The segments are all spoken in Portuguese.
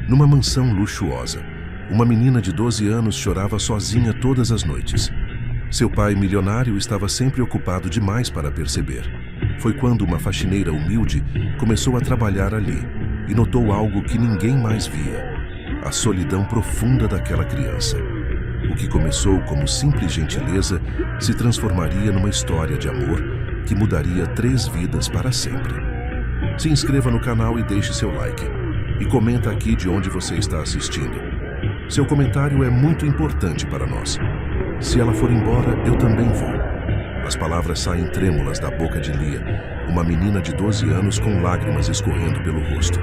Numa mansão luxuosa, uma menina de 12 anos chorava sozinha todas as noites. Seu pai, milionário, estava sempre ocupado demais para perceber. Foi quando uma faxineira humilde começou a trabalhar ali e notou algo que ninguém mais via: a solidão profunda daquela criança. O que começou como simples gentileza se transformaria numa história de amor que mudaria 3 vidas para sempre. Se inscreva no canal e deixe seu like. E comenta aqui de onde você está assistindo. Seu comentário é muito importante para nós. Se ela for embora, eu também vou. As palavras saem trêmulas da boca de Lia, uma menina de 12 anos com lágrimas escorrendo pelo rosto.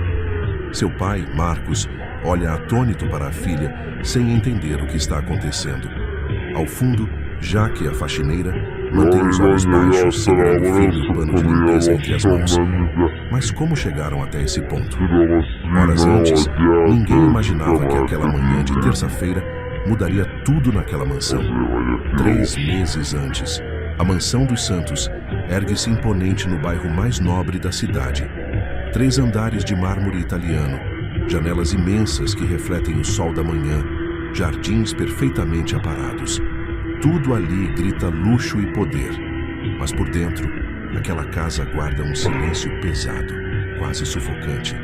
Seu pai, Marcos, olha atônito para a filha, sem entender o que está acontecendo. Ao fundo, Jaque, a faxineira, mantém os olhos baixos, segurando firme o pano de limpeza entre as mãos. Mas como chegaram até esse ponto? Horas antes, ninguém imaginava que aquela manhã de terça-feira mudaria tudo naquela mansão. 3 meses antes, a Mansão dos Santos ergue-se imponente no bairro mais nobre da cidade. 3 andares de mármore italiano, janelas imensas que refletem o sol da manhã, jardins perfeitamente aparados. Tudo ali grita luxo e poder, mas por dentro, aquela casa guarda um silêncio pesado, quase sufocante.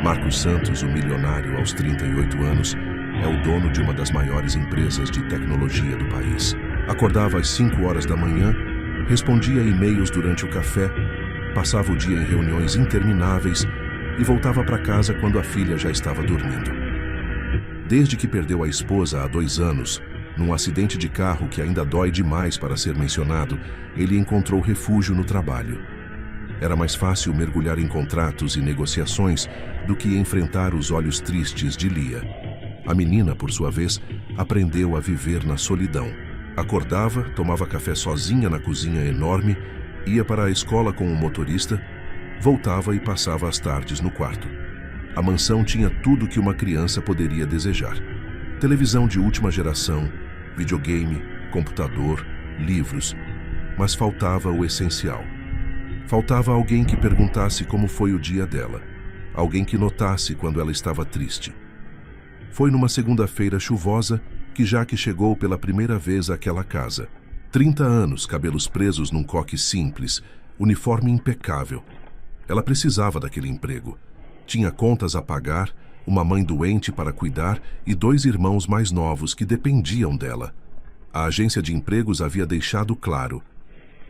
Marcos Santos, o milionário aos 38 anos, é o dono de uma das maiores empresas de tecnologia do país. Acordava às 5 horas da manhã, respondia e-mails durante o café, passava o dia em reuniões intermináveis e voltava para casa quando a filha já estava dormindo. Desde que perdeu a esposa há 2 anos, num acidente de carro que ainda dói demais para ser mencionado, ele encontrou refúgio no trabalho. Era mais fácil mergulhar em contratos e negociações do que enfrentar os olhos tristes de Lia. A menina, por sua vez, aprendeu a viver na solidão. Acordava, tomava café sozinha na cozinha enorme, ia para a escola com o motorista, voltava e passava as tardes no quarto. A mansão tinha tudo que uma criança poderia desejar: televisão de última geração, videogame, computador, livros. Mas faltava o essencial. Faltava alguém que perguntasse como foi o dia dela. Alguém que notasse quando ela estava triste. Foi numa segunda-feira chuvosa que Jaque chegou pela primeira vez àquela casa. 30 anos, cabelos presos num coque simples, uniforme impecável. Ela precisava daquele emprego. Tinha contas a pagar, uma mãe doente para cuidar e 2 irmãos mais novos que dependiam dela. A agência de empregos havia deixado claro: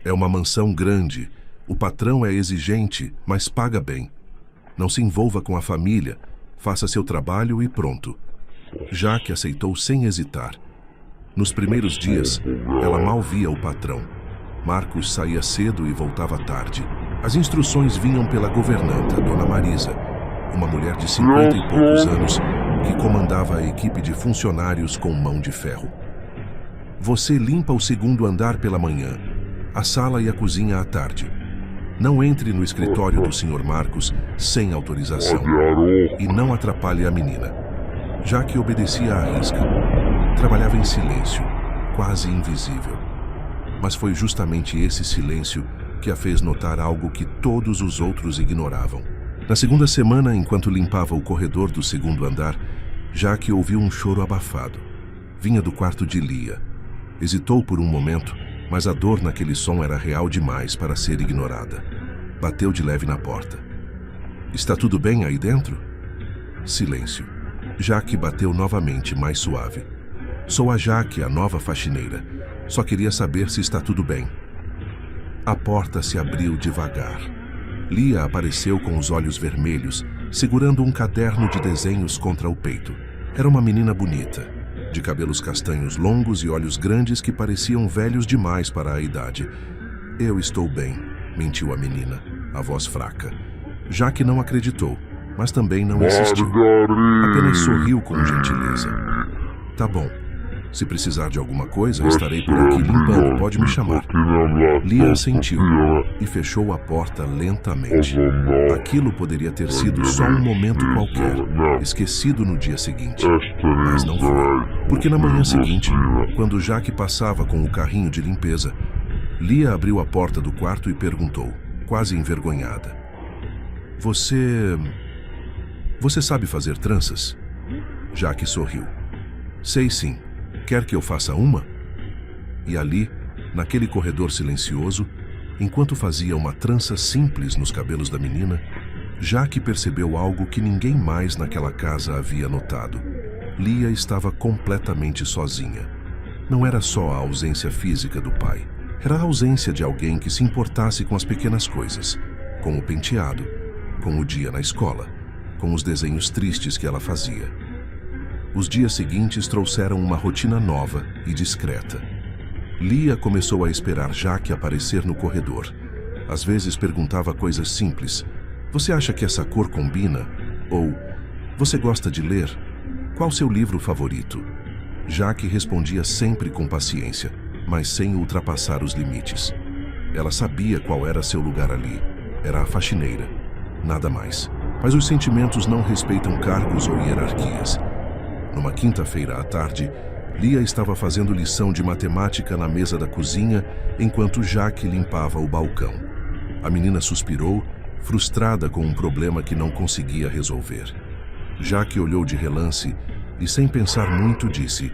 é uma mansão grande, o patrão é exigente, mas paga bem. Não se envolva com a família, faça seu trabalho e pronto. Jaque aceitou sem hesitar. Nos primeiros dias, ela mal via o patrão. Marcos saía cedo e voltava tarde. As instruções vinham pela governanta, Dona Marisa, uma mulher de 50 e poucos anos que comandava a equipe de funcionários com mão de ferro. Você limpa o 2º andar pela manhã, a sala e a cozinha à tarde. Não entre no escritório do Sr. Marcos sem autorização. E não atrapalhe a menina. Jaque obedecia à risca. Trabalhava em silêncio, quase invisível. Mas foi justamente esse silêncio que a fez notar algo que todos os outros ignoravam. Na segunda semana, enquanto limpava o corredor do 2º andar, Jaque ouviu um choro abafado. Vinha do quarto de Lia. Hesitou por um momento, mas a dor naquele som era real demais para ser ignorada. Bateu de leve na porta. Está tudo bem aí dentro? Silêncio. Jaque bateu novamente, mais suave. Sou a Jaque, a nova faxineira. Só queria saber se está tudo bem. A porta se abriu devagar. Lia apareceu com os olhos vermelhos, segurando um caderno de desenhos contra o peito. Era uma menina bonita, de cabelos castanhos longos e olhos grandes que pareciam velhos demais para a idade. Eu estou bem, mentiu a menina, a voz fraca. Jaque não acreditou, mas também não insistiu. Apenas sorriu com gentileza. Tá bom. Se precisar de alguma coisa, estarei por aqui limpando. Pode me chamar. Lia assentiu e fechou a porta lentamente. Aquilo poderia ter sido só um momento qualquer, esquecido no dia seguinte. Mas não foi. Porque na manhã seguinte, quando Jaque passava com o carrinho de limpeza, Lia abriu a porta do quarto e perguntou, quase envergonhada: Você Você sabe fazer tranças? Jaque sorriu. Sei sim. Quer que eu faça uma? E ali, naquele corredor silencioso, enquanto fazia uma trança simples nos cabelos da menina, Jaque percebeu algo que ninguém mais naquela casa havia notado. Lia estava completamente sozinha. Não era só a ausência física do pai. Era a ausência de alguém que se importasse com as pequenas coisas, com o penteado, com o dia na escola, com os desenhos tristes que ela fazia. Os dias seguintes trouxeram uma rotina nova e discreta. Lia começou a esperar Jaque aparecer no corredor. Às vezes perguntava coisas simples. Você acha que essa cor combina? Ou, você gosta de ler? Qual seu livro favorito? Jaque respondia sempre com paciência, mas sem ultrapassar os limites. Ela sabia qual era seu lugar ali. Era a faxineira. Nada mais. Mas os sentimentos não respeitam cargos ou hierarquias. Numa quinta-feira à tarde, Lia estava fazendo lição de matemática na mesa da cozinha, enquanto Jaque limpava o balcão. A menina suspirou, frustrada com um problema que não conseguia resolver. Jaque olhou de relance e, sem pensar muito, disse: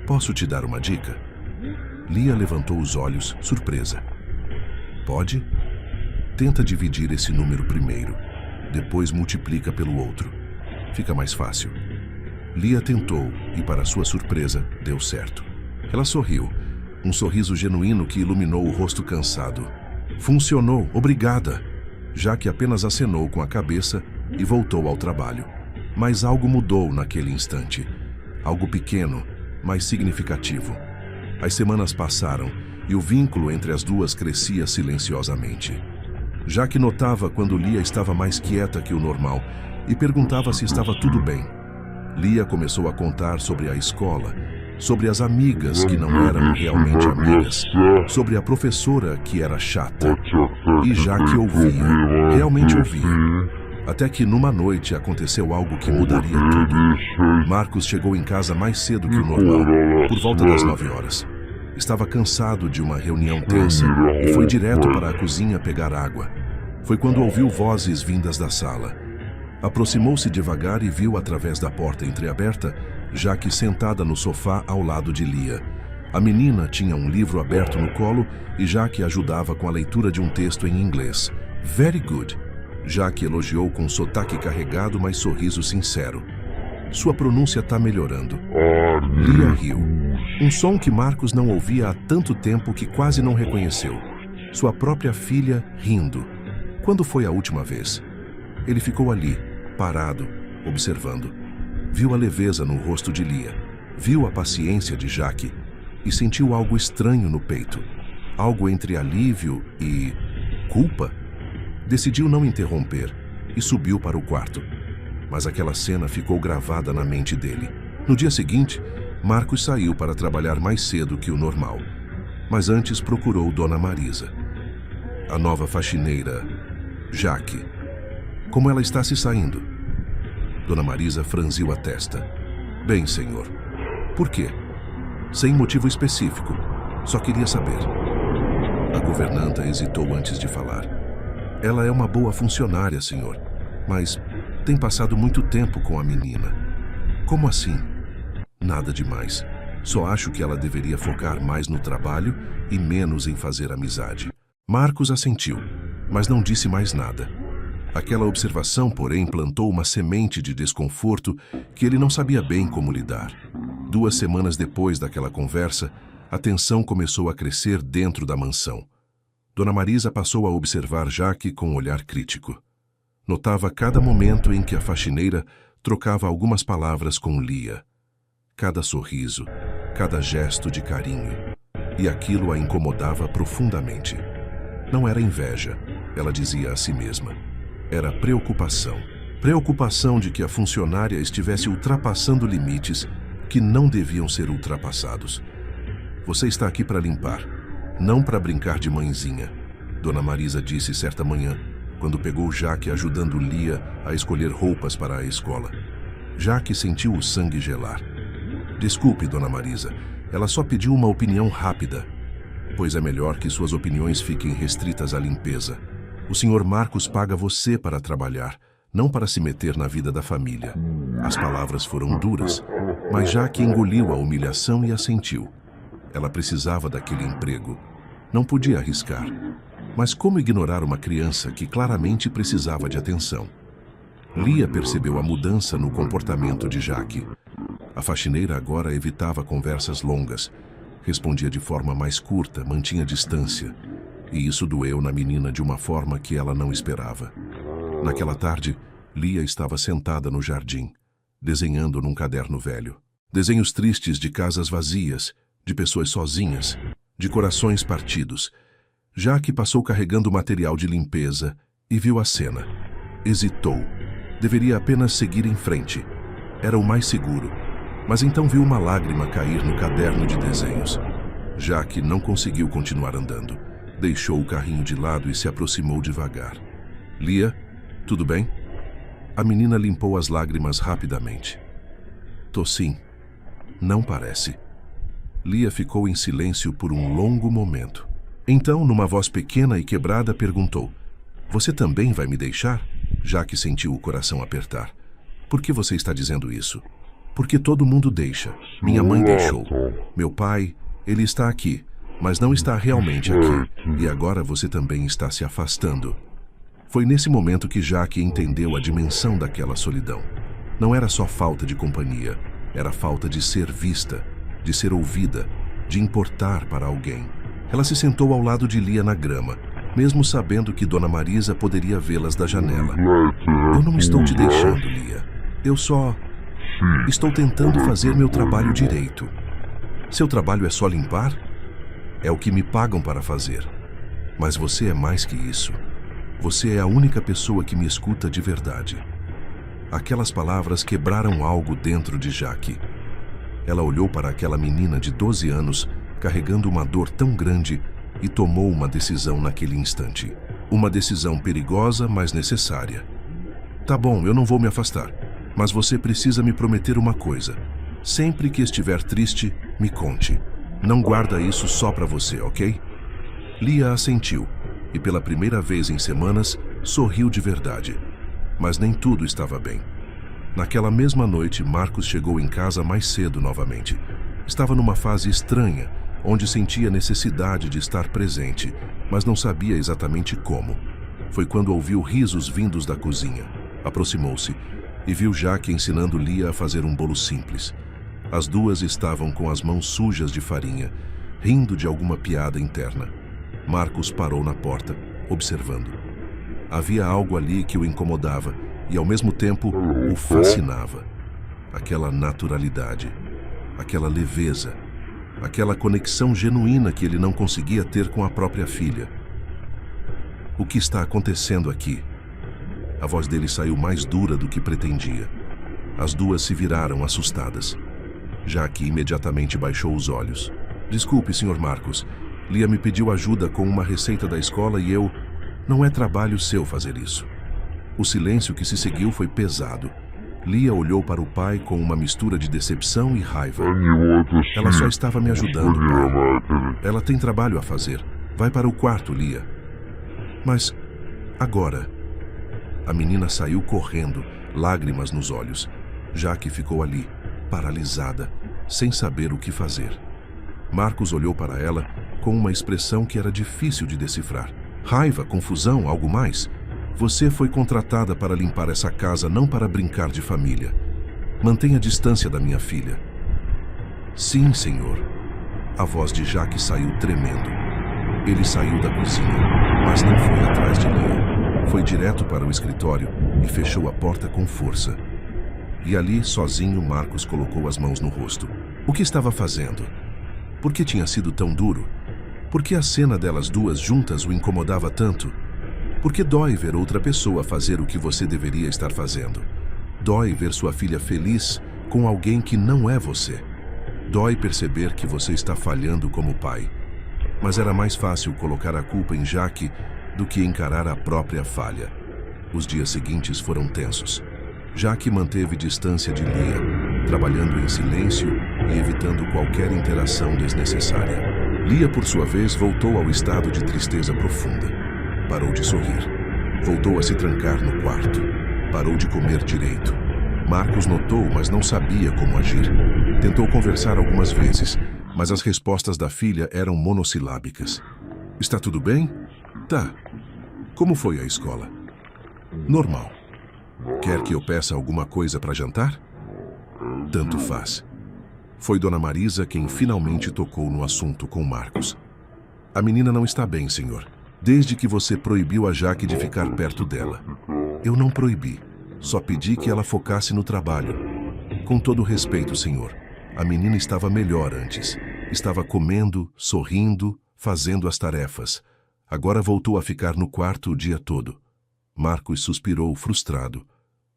Posso te dar uma dica? Lia levantou os olhos, surpresa. Pode? Tenta dividir esse número primeiro, depois multiplica pelo outro. Fica mais fácil. Lia tentou e, para sua surpresa, deu certo. Ela sorriu, um sorriso genuíno que iluminou o rosto cansado. Funcionou, obrigada! Jaque apenas acenou com a cabeça e voltou ao trabalho. Mas algo mudou naquele instante. Algo pequeno, mas significativo. As semanas passaram e o vínculo entre as duas crescia silenciosamente. Jaque notava quando Lia estava mais quieta que o normal e perguntava se estava tudo bem. Lia começou a contar sobre a escola, sobre as amigas que não eram realmente amigas, sobre a professora que era chata. E Jaque ouvia, realmente ouvia. Até que numa noite aconteceu algo que mudaria tudo. Marcos chegou em casa mais cedo que o normal, por volta das 9 horas. Estava cansado de uma reunião tensa e foi direto para a cozinha pegar água. Foi quando ouviu vozes vindas da sala. Aproximou-se devagar e viu através da porta entreaberta Jaque sentada no sofá ao lado de Lia. A menina tinha um livro aberto no colo e Jaque ajudava com a leitura de um texto em inglês. Very good. Jaque elogiou com sotaque carregado, mas sorriso sincero. Sua pronúncia está melhorando. Lia riu. Um som que Marcos não ouvia há tanto tempo que quase não reconheceu. Sua própria filha rindo. Quando foi a última vez? Ele ficou ali, parado, observando. Viu a leveza no rosto de Lia. Viu a paciência de Jaque e sentiu algo estranho no peito. Algo entre alívio e culpa. Decidiu não interromper e subiu para o quarto. Mas aquela cena ficou gravada na mente dele. No dia seguinte, Marcos saiu para trabalhar mais cedo que o normal. Mas antes procurou Dona Marisa. A nova faxineira, Jaque. Como ela está se saindo? Dona Marisa franziu a testa. Bem, senhor. Por quê? Sem motivo específico. Só queria saber. A governanta hesitou antes de falar. Ela é uma boa funcionária, senhor. Mas tem passado muito tempo com a menina. Como assim? Nada demais. Só acho que ela deveria focar mais no trabalho e menos em fazer amizade. Marcos assentiu, mas não disse mais nada. Aquela observação, porém, plantou uma semente de desconforto que ele não sabia bem como lidar. 2 semanas depois daquela conversa, a tensão começou a crescer dentro da mansão. Dona Marisa passou a observar Jaque com um olhar crítico. Notava cada momento em que a faxineira trocava algumas palavras com Lia. Cada sorriso, cada gesto de carinho. E aquilo a incomodava profundamente. Não era inveja, ela dizia a si mesma. Era preocupação. Preocupação de que a funcionária estivesse ultrapassando limites que não deviam ser ultrapassados. Você está aqui para limpar, não para brincar de mãezinha, Dona Marisa disse certa manhã, quando pegou Jaque ajudando Lia a escolher roupas para a escola. Jaque sentiu o sangue gelar. Desculpe, Dona Marisa, ela só pediu uma opinião rápida. Pois é melhor que suas opiniões fiquem restritas à limpeza. O Sr. Marcos paga você para trabalhar, não para se meter na vida da família. As palavras foram duras, mas Jaque engoliu a humilhação e assentiu. Ela precisava daquele emprego. Não podia arriscar. Mas como ignorar uma criança que claramente precisava de atenção? Lia percebeu a mudança no comportamento de Jaque. A faxineira agora evitava conversas longas. Respondia de forma mais curta, mantinha distância. E isso doeu na menina de uma forma que ela não esperava. Naquela tarde, Lia estava sentada no jardim, desenhando num caderno velho. Desenhos tristes de casas vazias, de pessoas sozinhas, de corações partidos. Jaque passou carregando material de limpeza e viu a cena. Hesitou. Deveria apenas seguir em frente. Era o mais seguro. Mas então viu uma lágrima cair no caderno de desenhos. Jaque não conseguiu continuar andando. Deixou o carrinho de lado e se aproximou devagar. Lia, tudo bem? A menina limpou as lágrimas rapidamente. Tô sim. Não parece. Lia ficou em silêncio por um longo momento. Então, numa voz pequena e quebrada, perguntou: Você também vai me deixar? Jaque sentiu o coração apertar. Por que você está dizendo isso? Porque todo mundo deixa. Minha mãe deixou. Meu pai, ele está aqui, mas não está realmente aqui. E agora você também está se afastando. Foi nesse momento que Jaque entendeu a dimensão daquela solidão. Não era só falta de companhia, era falta de ser vista, de ser ouvida, de importar para alguém. Ela se sentou ao lado de Lia na grama, mesmo sabendo que Dona Marisa poderia vê-las da janela. Eu não estou te deixando, Lia. Eu só estou tentando fazer meu trabalho direito. Seu trabalho é só limpar? É o que me pagam para fazer. Mas você é mais que isso. Você é a única pessoa que me escuta de verdade. Aquelas palavras quebraram algo dentro de Jaque. Ela olhou para aquela menina de 12 anos, carregando uma dor tão grande, e tomou uma decisão naquele instante. Uma decisão perigosa, mas necessária. Tá bom, eu não vou me afastar, mas você precisa me prometer uma coisa. Sempre que estiver triste, me conte. Não guarda isso só para você, ok? Lia assentiu, e pela primeira vez em semanas, sorriu de verdade. Mas nem tudo estava bem. Naquela mesma noite, Marcos chegou em casa mais cedo novamente. Estava numa fase estranha, onde sentia necessidade de estar presente, mas não sabia exatamente como. Foi quando ouviu risos vindos da cozinha. Aproximou-se e viu Jaque ensinando Lia a fazer um bolo simples. As duas estavam com as mãos sujas de farinha, rindo de alguma piada interna. Marcos parou na porta, observando. Havia algo ali que o incomodava e, ao mesmo tempo, o fascinava. Aquela naturalidade, aquela leveza, aquela conexão genuína que ele não conseguia ter com a própria filha. O que está acontecendo aqui? A voz dele saiu mais dura do que pretendia. As duas se viraram assustadas. Jaque imediatamente baixou os olhos. Desculpe, Sr. Marcos. Lia me pediu ajuda com uma receita da escola e eu... Não é trabalho seu fazer isso. O silêncio que se seguiu foi pesado. Lia olhou para o pai com uma mistura de decepção e raiva. Ela só estava me ajudando, pai. Ela tem trabalho a fazer. Vai para o quarto, Lia. Mas, agora... A menina saiu correndo, lágrimas nos olhos. Jaque ficou ali, paralisada, sem saber o que fazer. Marcos olhou para ela com uma expressão que era difícil de decifrar. Raiva, confusão, algo mais? Você foi contratada para limpar essa casa, não para brincar de família. Mantenha distância da minha filha. Sim, senhor. A voz de Jaque saiu tremendo. Ele saiu da cozinha, mas não foi atrás de Lia. Foi direto para o escritório e fechou a porta com força. E ali, sozinho, Marcos colocou as mãos no rosto. O que estava fazendo? Por que tinha sido tão duro? Por que a cena delas duas juntas o incomodava tanto? Por que dói ver outra pessoa fazer o que você deveria estar fazendo? Dói ver sua filha feliz com alguém que não é você. Dói perceber que você está falhando como pai. Mas era mais fácil colocar a culpa em Jaque do que encarar a própria falha. Os dias seguintes foram tensos. Jaque manteve distância de Lia, trabalhando em silêncio e evitando qualquer interação desnecessária. Lia, por sua vez, voltou ao estado de tristeza profunda. Parou de sorrir. Voltou a se trancar no quarto. parou de comer direito. Marcos notou, mas não sabia como agir. Tentou conversar algumas vezes, mas as respostas da filha eram monossilábicas. Está tudo bem? Tá. Como foi a escola? Normal. Quer que eu peça alguma coisa para jantar? Tanto faz. Foi Dona Marisa quem finalmente tocou no assunto com Marcos. A menina não está bem, senhor. Desde que você proibiu a Jaque de ficar perto dela. Eu não proibi. Só pedi que ela focasse no trabalho. Com todo respeito, senhor, a menina estava melhor antes. Estava comendo, sorrindo, fazendo as tarefas. Agora voltou a ficar no quarto o dia todo. Marcos suspirou, frustrado.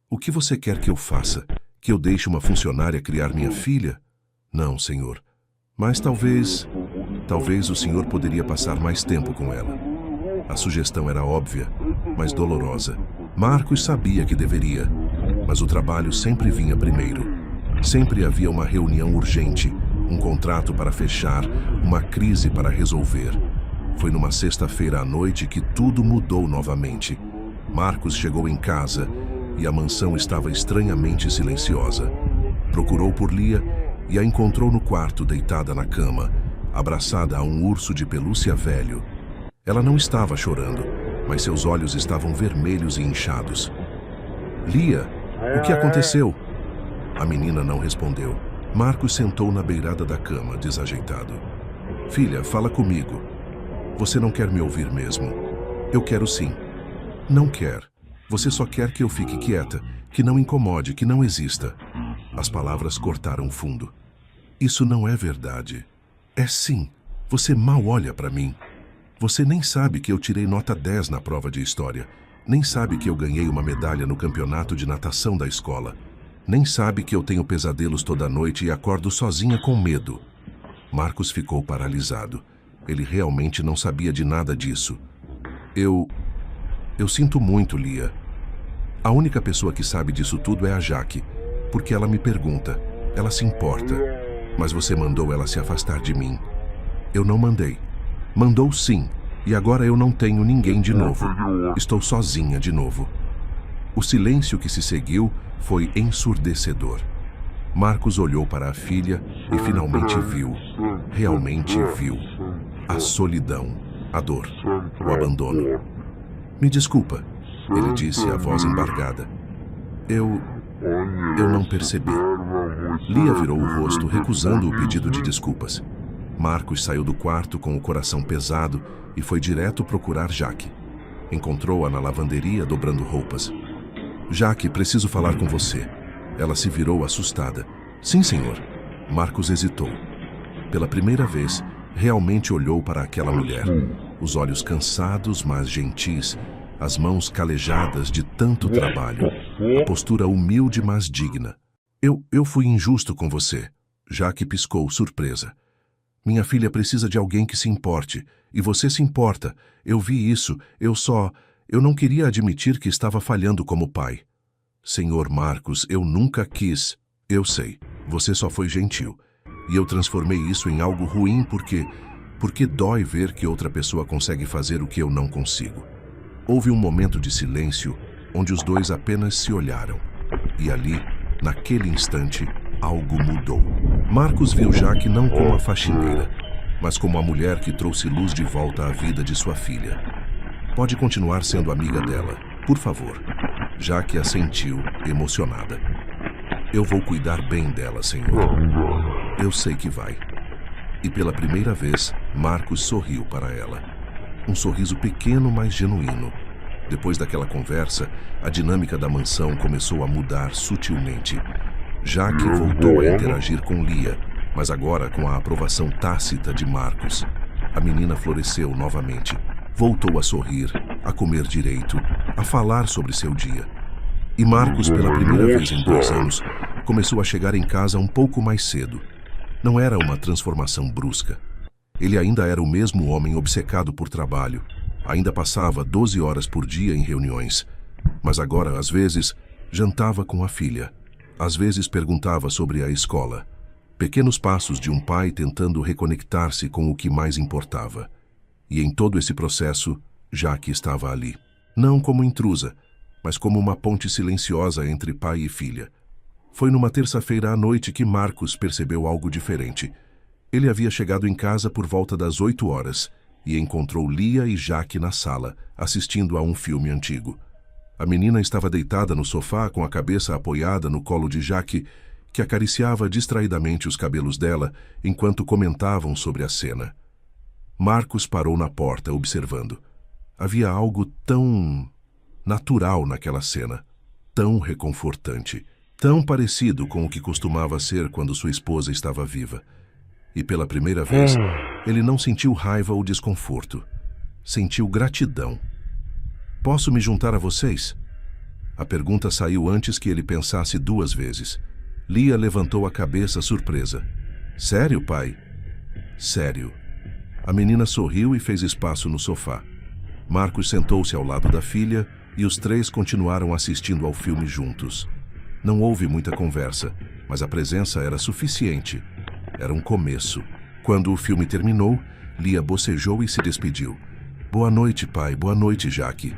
O que você quer que eu faça? Que eu deixe uma funcionária criar minha filha? Não, senhor. Mas talvez o senhor poderia passar mais tempo com ela. A sugestão era óbvia, mas dolorosa. Marcos sabia que deveria, mas o trabalho sempre vinha primeiro. Sempre havia uma reunião urgente, um contrato para fechar, uma crise para resolver. Foi numa sexta-feira à noite que tudo mudou novamente. Marcos chegou em casa e a mansão estava estranhamente silenciosa. Procurou por Lia e a encontrou no quarto, deitada na cama, abraçada a um urso de pelúcia velho. Ela não estava chorando, mas seus olhos estavam vermelhos e inchados. Lia, o que aconteceu? A menina não respondeu. Marcos sentou na beirada da cama, desajeitado. Filha, fala comigo. Você não quer me ouvir mesmo? Eu quero sim. Não quer. Você só quer que eu fique quieta, que não incomode, que não exista. As palavras cortaram fundo. Isso não é verdade. É sim. Você mal olha para mim. Você nem sabe que eu tirei nota 10 na prova de história. Nem sabe que eu ganhei uma medalha no campeonato de natação da escola. Nem sabe que eu tenho pesadelos toda noite e acordo sozinha com medo. Marcos ficou paralisado. Ele realmente não sabia de nada disso. Eu sinto muito, Lia. A única pessoa que sabe disso tudo é a Jaque, porque ela me pergunta, ela se importa. Mas você mandou ela se afastar de mim. Eu não mandei. Mandou sim, e agora eu não tenho ninguém de novo. Estou sozinha de novo. O silêncio que se seguiu foi ensurdecedor. Marcos olhou para a filha e finalmente viu, realmente viu, a solidão, a dor, o abandono. Me desculpa, ele disse, a voz embargada. Eu não percebi. Lia virou o rosto, recusando o pedido de desculpas. Marcos saiu do quarto com o coração pesado e foi direto procurar Jaque. Encontrou-a na lavanderia dobrando roupas. Jaque, preciso falar com você. Ela se virou assustada. Sim, senhor. Marcos hesitou. Pela primeira vez, realmente olhou para aquela mulher. Os olhos cansados, mas gentis. As mãos calejadas de tanto trabalho. A postura humilde, mas digna. Eu fui injusto com você. Jaque piscou, surpresa. Minha filha precisa de alguém que se importe. E você se importa. Eu vi isso. Eu não queria admitir que estava falhando como pai. Senhor Marcos, eu nunca quis. Eu sei. Você só foi gentil. E eu transformei isso em algo ruim porque dói ver que outra pessoa consegue fazer o que eu não consigo. Houve um momento de silêncio onde os dois apenas se olharam. E ali, naquele instante, algo mudou. Marcos viu Jaque não como a faxineira, mas como a mulher que trouxe luz de volta à vida de sua filha. Pode continuar sendo amiga dela, por favor. Jaque assentiu, emocionada. Eu vou cuidar bem dela, senhor. Eu sei que vai. E pela primeira vez, Marcos sorriu para ela. Um sorriso pequeno, mas genuíno. Depois daquela conversa, a dinâmica da mansão começou a mudar sutilmente. Jaque voltou a interagir com Lia, mas agora com a aprovação tácita de Marcos. A menina floresceu novamente. Voltou a sorrir, a comer direito, a falar sobre seu dia. E Marcos, pela primeira vez em 2 anos, começou a chegar em casa um pouco mais cedo. Não era uma transformação brusca. Ele ainda era o mesmo homem obcecado por trabalho. Ainda passava 12 horas por dia em reuniões. Mas agora, às vezes, jantava com a filha. Às vezes perguntava sobre a escola. Pequenos passos de um pai tentando reconectar-se com o que mais importava. E em todo esse processo, Jaque estava ali. Não como intrusa, mas como uma ponte silenciosa entre pai e filha. Foi numa terça-feira à noite que Marcos percebeu algo diferente. Ele havia chegado em casa por volta das 8 horas e encontrou Lia e Jaque na sala, assistindo a um filme antigo. A menina estava deitada no sofá com a cabeça apoiada no colo de Jaque, que acariciava distraidamente os cabelos dela enquanto comentavam sobre a cena. Marcos parou na porta, observando. Havia algo tão natural naquela cena, tão reconfortante, tão parecido com o que costumava ser quando sua esposa estava viva. E pela primeira vez, ele não sentiu raiva ou desconforto. Sentiu gratidão. Posso me juntar a vocês? A pergunta saiu antes que ele pensasse 2 vezes. Lia levantou a cabeça surpresa. Sério, pai? Sério. A menina sorriu e fez espaço no sofá. Marcos sentou-se ao lado da filha e os 3 continuaram assistindo ao filme juntos. Não houve muita conversa, mas a presença era suficiente. Era um começo. Quando o filme terminou, Lia bocejou e se despediu. Boa noite, pai. Boa noite, Jaque.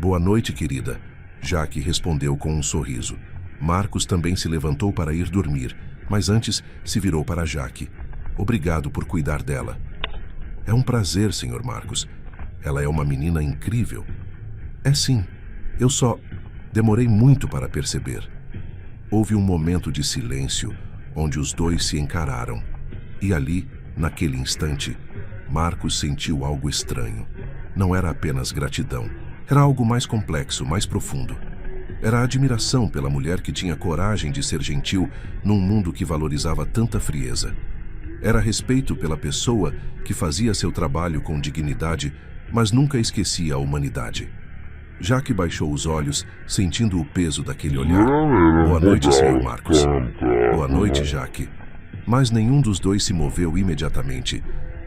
Boa noite, querida. Jaque respondeu com um sorriso. Marcos também se levantou para ir dormir, mas antes se virou para Jaque. Obrigado por cuidar dela. É um prazer, Sr. Marcos. Ela é uma menina incrível. É sim. Eu só demorei muito para perceber. Houve um momento de silêncio, onde os 2 se encararam. E ali, naquele instante, Marcos sentiu algo estranho. Não era apenas gratidão. Era algo mais complexo, mais profundo. Era a admiração pela mulher que tinha coragem de ser gentil num mundo que valorizava tanta frieza. Era respeito pela pessoa que fazia seu trabalho com dignidade, mas nunca esquecia a humanidade. Jaque baixou os olhos, sentindo o peso daquele olhar. Boa noite, Sr. Marcos. Boa noite, Jaque. Mas nenhum dos 2 se moveu imediatamente.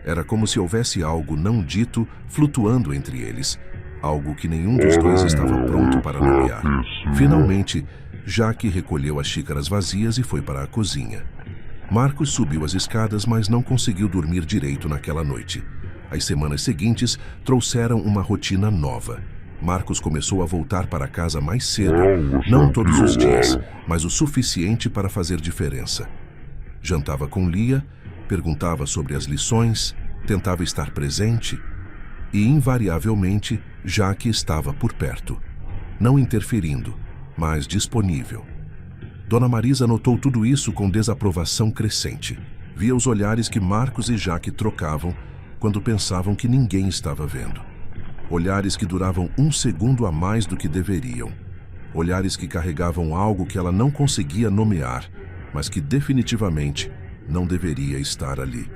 Era como se houvesse algo não dito flutuando entre eles. Algo que nenhum dos 2 estava pronto para nomear. Finalmente, Jaque recolheu as xícaras vazias e foi para a cozinha. Marcos subiu as escadas, mas não conseguiu dormir direito naquela noite. As semanas seguintes trouxeram uma rotina nova. Marcos começou a voltar para casa mais cedo, não todos os dias, mas o suficiente para fazer diferença. Jantava com Lia, perguntava sobre as lições, tentava estar presente e, invariavelmente, Jaque estava por perto. Não interferindo, mas disponível. Dona Marisa notou tudo isso com desaprovação crescente. Via os olhares que Marcos e Jaque trocavam quando pensavam que ninguém estava vendo. Olhares que duravam 1 segundo a mais do que deveriam. Olhares que carregavam algo que ela não conseguia nomear, mas que definitivamente não deveria estar ali.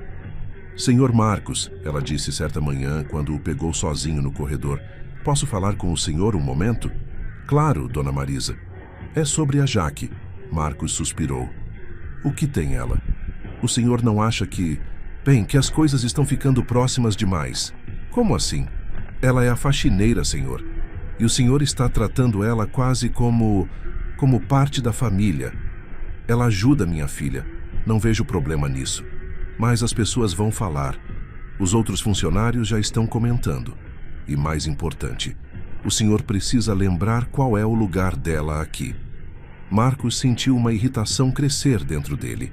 Senhor Marcos, ela disse certa manhã quando o pegou sozinho no corredor. Posso falar com o senhor um momento? Claro, Dona Marisa. É sobre a Jaque. Marcos suspirou. O que tem ela? O senhor não acha que... Bem, que as coisas estão ficando próximas demais. Como assim? Ela é a faxineira, senhor. E o senhor está tratando ela quase como parte da família. Ela ajuda minha filha. Não vejo problema nisso. Mas as pessoas vão falar. Os outros funcionários já estão comentando. E mais importante, o senhor precisa lembrar qual é o lugar dela aqui. Marcos sentiu uma irritação crescer dentro dele.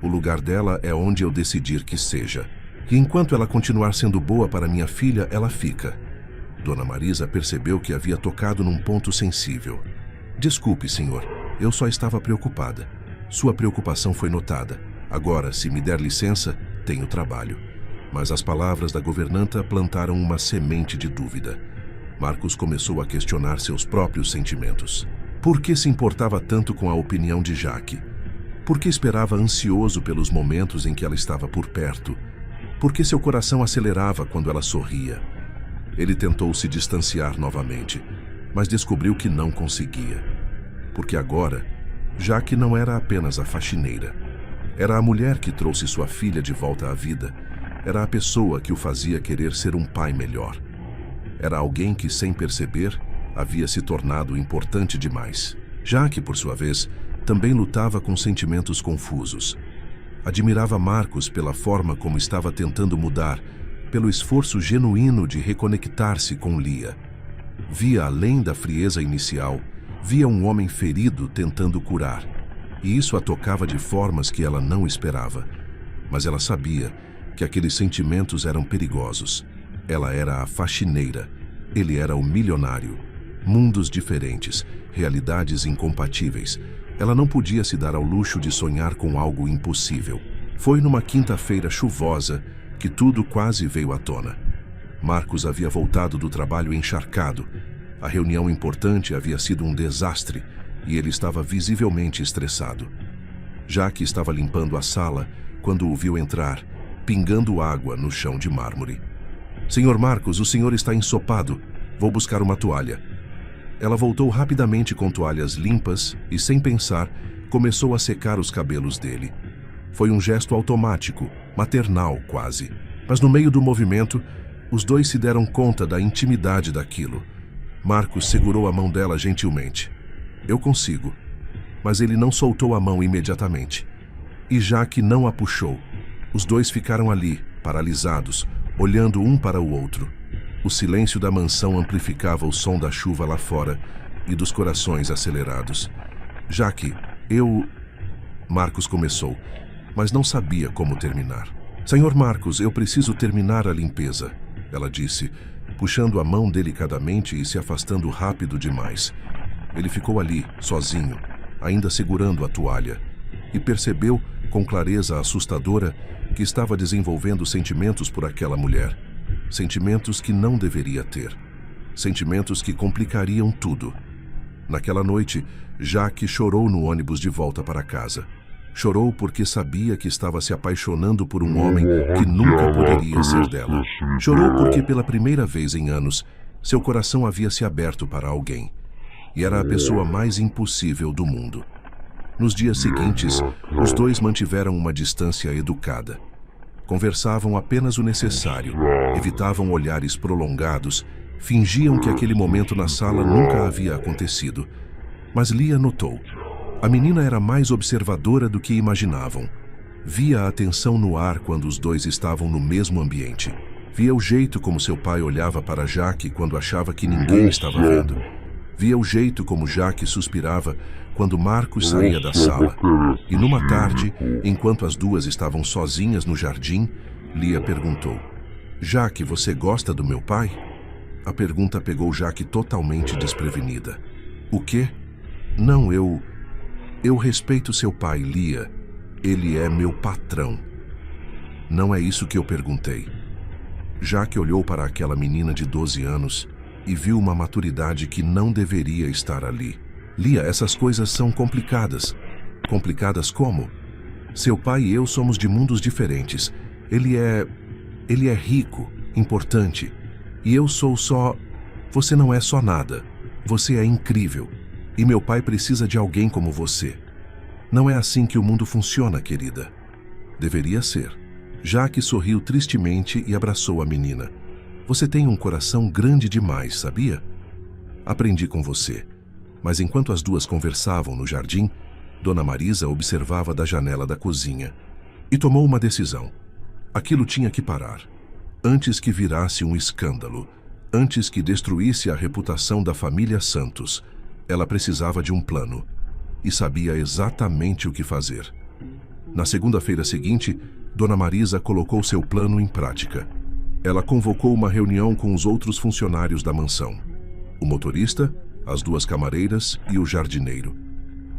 O lugar dela é onde eu decidir que seja. E enquanto ela continuar sendo boa para minha filha, ela fica. Dona Marisa percebeu que havia tocado num ponto sensível. Desculpe, senhor. Eu só estava preocupada. Sua preocupação foi notada. Agora, se me der licença, tenho trabalho. Mas as palavras da governanta plantaram uma semente de dúvida. Marcos começou a questionar seus próprios sentimentos. Por que se importava tanto com a opinião de Jaque? Por que esperava ansioso pelos momentos em que ela estava por perto? Por que seu coração acelerava quando ela sorria? Ele tentou se distanciar novamente, mas descobriu que não conseguia. Porque agora, Jaque não era apenas a faxineira. Era a mulher que trouxe sua filha de volta à vida. Era a pessoa que o fazia querer ser um pai melhor. Era alguém que, sem perceber, havia se tornado importante demais. Jaque, por sua vez, também lutava com sentimentos confusos. Admirava Marcos pela forma como estava tentando mudar, pelo esforço genuíno de reconectar-se com Lia. Via além da frieza inicial, via um homem ferido tentando curar. E isso a tocava de formas que ela não esperava. Mas ela sabia que aqueles sentimentos eram perigosos. Ela era a faxineira, ele era o milionário. Mundos diferentes, realidades incompatíveis. Ela não podia se dar ao luxo de sonhar com algo impossível. Foi numa quinta-feira chuvosa que tudo quase veio à tona. Marcos havia voltado do trabalho encharcado. A reunião importante havia sido um desastre e ele estava visivelmente estressado. Jaque estava limpando a sala quando o viu entrar, pingando água no chão de mármore. "Senhor Marcos, o senhor está ensopado. Vou buscar uma toalha." Ela voltou rapidamente com toalhas limpas e, sem pensar, começou a secar os cabelos dele. Foi um gesto automático, maternal quase. Mas no meio do movimento, os dois se deram conta da intimidade daquilo. Marcos segurou a mão dela gentilmente. "Eu consigo." Mas ele não soltou a mão imediatamente. E Jaque não a puxou. Os dois ficaram ali, paralisados, olhando um para o outro. O silêncio da mansão amplificava o som da chuva lá fora e dos corações acelerados. "Jaque, Marcos começou, mas não sabia como terminar. "Senhor Marcos, eu preciso terminar a limpeza," ela disse, puxando a mão delicadamente e se afastando rápido demais. Ele ficou ali, sozinho, ainda segurando a toalha, e percebeu, com clareza assustadora, que estava desenvolvendo sentimentos por aquela mulher. Sentimentos que não deveria ter. Sentimentos que complicariam tudo. Naquela noite, Jaque chorou no ônibus de volta para casa. Chorou porque sabia que estava se apaixonando por um homem que nunca poderia ser dela. Chorou porque, pela primeira vez em anos, seu coração havia se aberto para alguém. E era a pessoa mais impossível do mundo. Nos dias seguintes, os dois mantiveram uma distância educada. Conversavam apenas o necessário, evitavam olhares prolongados, fingiam que aquele momento na sala nunca havia acontecido. Mas Lia notou. A menina era mais observadora do que imaginavam. Via a atenção no ar quando os dois estavam no mesmo ambiente. Via o jeito como seu pai olhava para Jaque quando achava que ninguém estava vendo. Via o jeito como Jaque suspirava quando Marcos saía da sala. E numa tarde, enquanto as duas estavam sozinhas no jardim, Lia perguntou: "Jaque, você gosta do meu pai?" A pergunta pegou Jaque totalmente desprevenida. "O quê?" "Não, eu respeito seu pai, Lia. Ele é meu patrão." "Não é isso que eu perguntei." Jaque olhou para aquela menina de 12 anos e viu uma maturidade que não deveria estar ali. "Lia, essas coisas são complicadas." "Complicadas como?" "Seu pai e eu somos de mundos diferentes. Ele é rico, importante. E eu sou só... Você não é só nada. Você é incrível. E meu pai precisa de alguém como você. Não é assim que o mundo funciona, querida." "Deveria ser." Jaque sorriu tristemente e abraçou a menina. "Você tem um coração grande demais, sabia? Aprendi com você." Mas enquanto as duas conversavam no jardim, Dona Marisa observava da janela da cozinha e tomou uma decisão. Aquilo tinha que parar. Antes que virasse um escândalo, antes que destruísse a reputação da família Santos, ela precisava de um plano e sabia exatamente o que fazer. Na segunda-feira seguinte, Dona Marisa colocou seu plano em prática. Ela convocou uma reunião com os outros funcionários da mansão: o motorista, as duas camareiras e o jardineiro.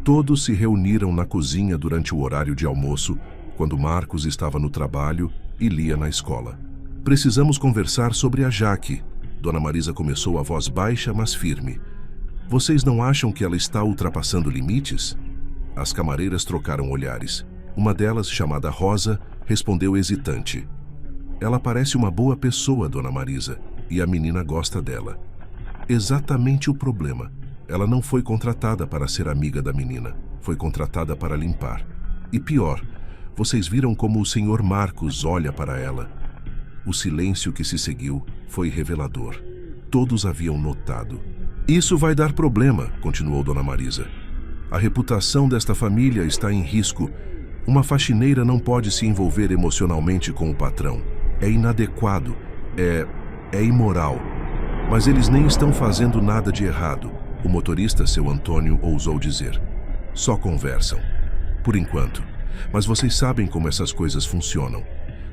Todos se reuniram na cozinha durante o horário de almoço, quando Marcos estava no trabalho e Lia na escola. "Precisamos conversar sobre a Jaque." Dona Marisa começou a voz baixa, mas firme. "Vocês não acham que ela está ultrapassando limites?" As camareiras trocaram olhares. Uma delas, chamada Rosa, respondeu hesitante: "Ela parece uma boa pessoa, Dona Marisa, e a menina gosta dela." Exatamente o problema. Ela não foi contratada para ser amiga da menina. Foi contratada para limpar. E pior, vocês viram como o Sr. Marcos olha para ela. O silêncio que se seguiu foi revelador. Todos haviam notado. "Isso vai dar problema," continuou Dona Marisa. "A reputação desta família está em risco. Uma faxineira não pode se envolver emocionalmente com o patrão. É inadequado. É imoral." Mas eles nem estão fazendo nada de errado, o motorista, seu Antônio, ousou dizer. Só conversam. Por enquanto. Mas vocês sabem como essas coisas funcionam.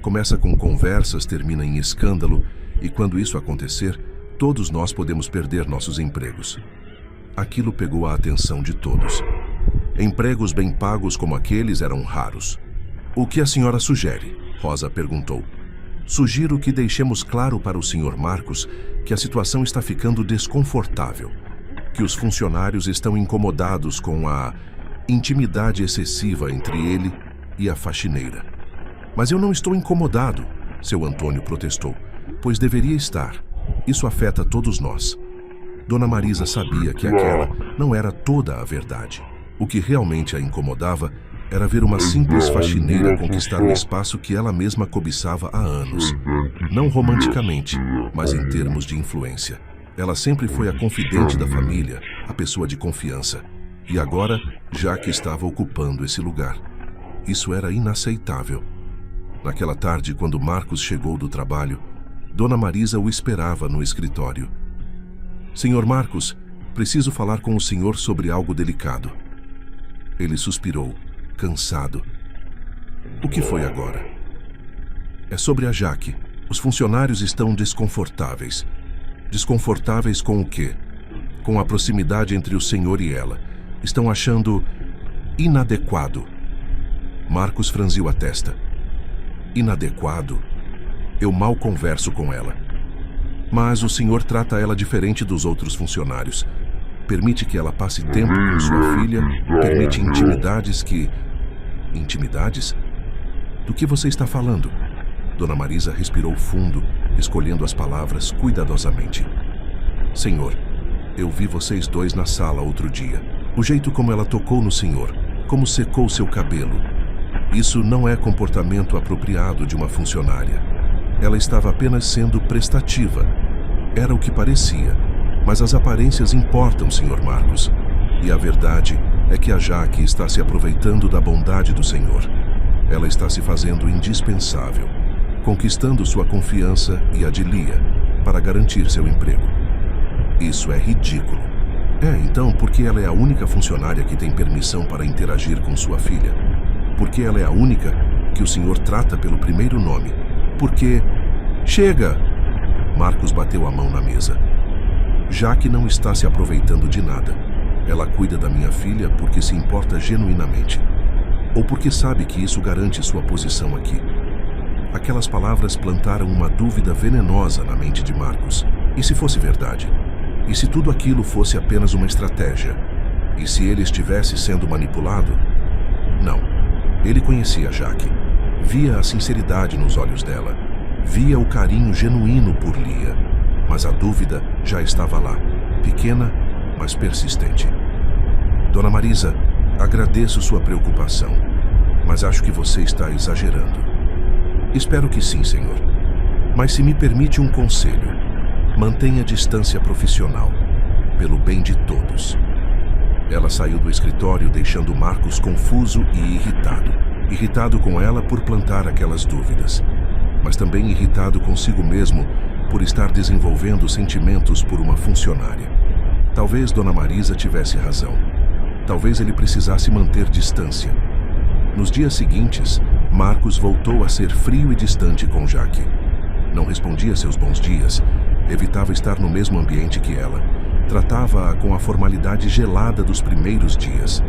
Começa com conversas, termina em escândalo, e quando isso acontecer, todos nós podemos perder nossos empregos. Aquilo pegou a atenção de todos. Empregos bem pagos como aqueles eram raros. O que a senhora sugere? Rosa perguntou. Sugiro que deixemos claro para o Sr. Marcos que a situação está ficando desconfortável, que os funcionários estão incomodados com a intimidade excessiva entre ele e a faxineira. Mas eu não estou incomodado, seu Antônio protestou, pois deveria estar. Isso afeta todos nós. Dona Marisa sabia que aquela não era toda a verdade. O que realmente a incomodava era ver uma simples faxineira conquistar o espaço que ela mesma cobiçava há anos. Não romanticamente, mas em termos de influência. Ela sempre foi a confidente da família, a pessoa de confiança. E agora, Jaque estava ocupando esse lugar. Isso era inaceitável. Naquela tarde, quando Marcos chegou do trabalho, Dona Marisa o esperava no escritório. Senhor Marcos, preciso falar com o senhor sobre algo delicado. Ele suspirou, cansado. O que foi agora? É sobre a Jaque. Os funcionários estão desconfortáveis. Desconfortáveis com o quê? Com a proximidade entre o senhor e ela. Estão achando inadequado. Marcos franziu a testa. Inadequado? Eu mal converso com ela. Mas o senhor trata ela diferente dos outros funcionários. Permite que ela passe tempo com sua filha, permite intimidades que... Intimidades? Do que você está falando? Dona Marisa respirou fundo, escolhendo as palavras cuidadosamente. Senhor, eu vi vocês dois na sala outro dia. O jeito como ela tocou no senhor, como secou seu cabelo. Isso não é comportamento apropriado de uma funcionária. Ela estava apenas sendo prestativa. Era o que parecia. Mas as aparências importam, Sr. Marcos. E a verdade é que a Jaque está se aproveitando da bondade do Senhor. Ela está se fazendo indispensável, conquistando sua confiança e a de Lia para garantir seu emprego. Isso é ridículo. Então, por que ela é a única funcionária que tem permissão para interagir com sua filha? Porque ela é a única que o senhor trata pelo primeiro nome. Porque... Chega! Marcos bateu a mão na mesa. Jaque não está se aproveitando de nada. Ela cuida da minha filha porque se importa genuinamente. Ou porque sabe que isso garante sua posição aqui. Aquelas palavras plantaram uma dúvida venenosa na mente de Marcos. E se fosse verdade? E se tudo aquilo fosse apenas uma estratégia? E se ele estivesse sendo manipulado? Não. Ele conhecia Jaque. Via a sinceridade nos olhos dela. Via o carinho genuíno por Lia. Mas a dúvida já estava lá. Pequena, mas persistente. Dona Marisa, agradeço sua preocupação, mas acho que você está exagerando. Espero que sim, senhor. Mas se me permite um conselho, mantenha distância profissional, pelo bem de todos. Ela saiu do escritório deixando Marcos confuso e irritado. Irritado com ela por plantar aquelas dúvidas, mas também irritado consigo mesmo por estar desenvolvendo sentimentos por uma funcionária. Talvez Dona Marisa tivesse razão. Talvez ele precisasse manter distância. Nos dias seguintes, Marcos voltou a ser frio e distante com Jaque. Não respondia seus bons dias, evitava estar no mesmo ambiente que ela, tratava-a com a formalidade gelada dos primeiros dias.